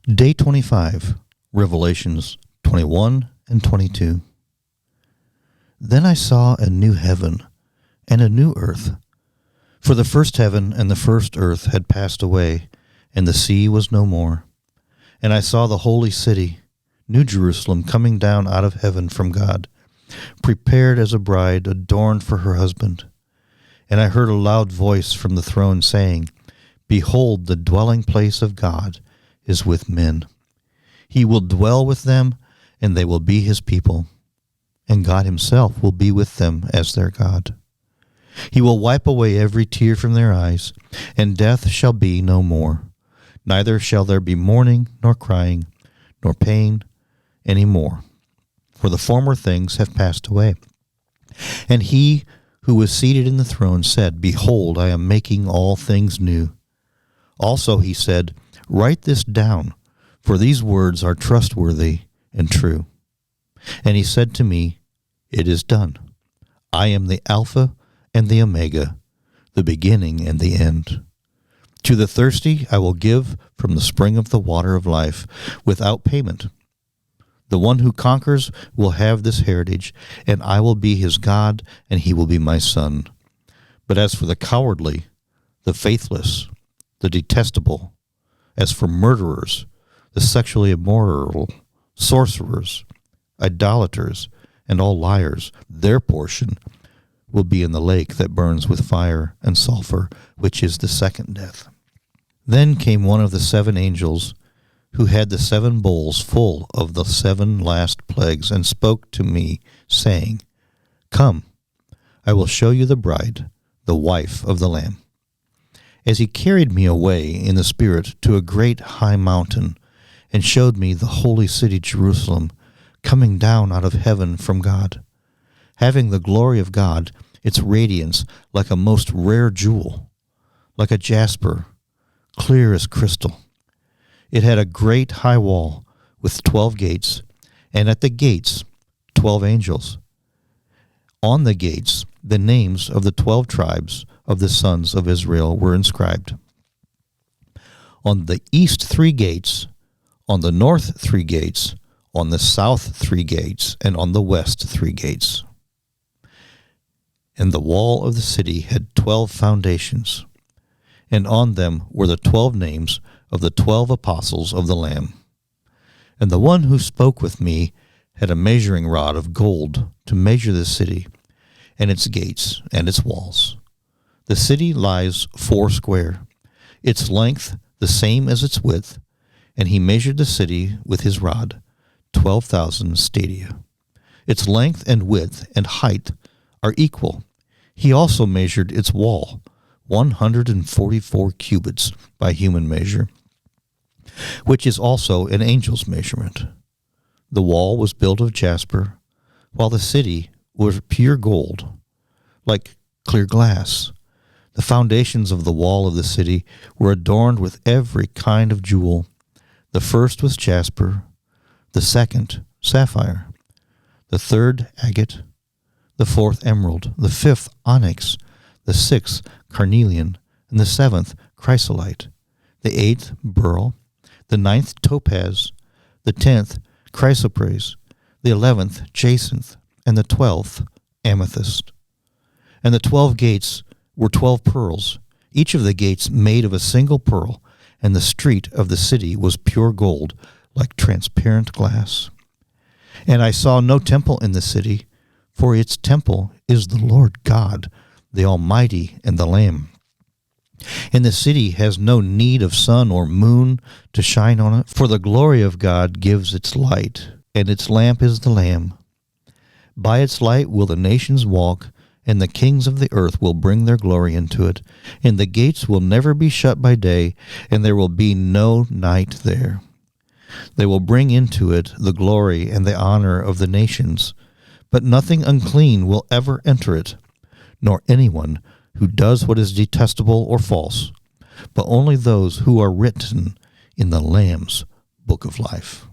Day 25, Revelations 21 and 22. Then I saw a new heaven and a new earth, for the first heaven and the first earth had passed away, and the sea was no more. And I saw the holy city, New Jerusalem, coming down out of heaven from God, prepared as a bride adorned for her husband. And I heard a loud voice from the throne saying, Behold, the dwelling place of God is with men. He will dwell with them, and they will be his people. And God himself will be with them as their God. He will wipe away every tear from their eyes, and death shall be no more. Neither shall there be mourning, nor crying, nor pain any more, for the former things have passed away. And he who was seated in the throne said, Behold, I am making all things new. Also he said, Write this down, for these words are trustworthy and true. And he said to me, It is done. I am the Alpha and the Omega, the beginning and the end. To the thirsty I will give from the spring of the water of life without payment. The one who conquers will have this heritage, and I will be his God, and he will be my son. But as for the cowardly, the faithless, the detestable, as for murderers, the sexually immoral, sorcerers, idolaters, and all liars, their portion will be in the lake that burns with fire and sulfur, which is the second death. Then came one of the seven angels who had the seven bowls full of the seven last plagues, and spoke to me, saying, Come, I will show you the bride, the wife of the Lamb. As he carried me away in the Spirit to a great high mountain, and showed me the holy city Jerusalem, coming down out of heaven from God, having the glory of God, its radiance like a most rare jewel, like a jasper, clear as crystal. It had a great high wall with 12 gates, and at the gates 12 angels. On the gates the names of the 12 tribes of the sons of Israel were inscribed. On the east 3 gates, on the north 3 gates, on the south 3 gates, and on the west 3 gates. And the wall of the city had 12 foundations, and on them were the 12 names of the 12 apostles of the Lamb. And the one who spoke with me had a measuring rod of gold to measure the city, and its gates, and its walls. The city lies 4 square, its length the same as its width, and he measured the city with his rod, 12,000 stadia. Its length and width and height are equal. He also measured its wall, 144 cubits by human measure, which is also an angel's measurement. The wall was built of jasper, while the city was pure gold, like clear glass. The foundations of the wall of the city were adorned with every kind of jewel. The first was jasper, the second sapphire, the third agate, the fourth emerald, the fifth onyx, the sixth carnelian, and the seventh chrysolite, the eighth beryl, the ninth topaz, the 10th chrysoprase, the 11th jacinth, and the 12th amethyst. And the 12 gates were 12 pearls, each of the gates made of a single pearl, and the street of the city was pure gold, like transparent glass. And I saw no temple in the city, for its temple is the Lord God, the Almighty, and the Lamb. And the city has no need of sun or moon to shine on it, for the glory of God gives its light, and its lamp is the Lamb. By its light will the nations walk, and the kings of the earth will bring their glory into it, and the gates will never be shut by day, and there will be no night there. They will bring into it the glory and the honor of the nations, but nothing unclean will ever enter it, nor anyone who does what is detestable or false, but only those who are written in the Lamb's book of life.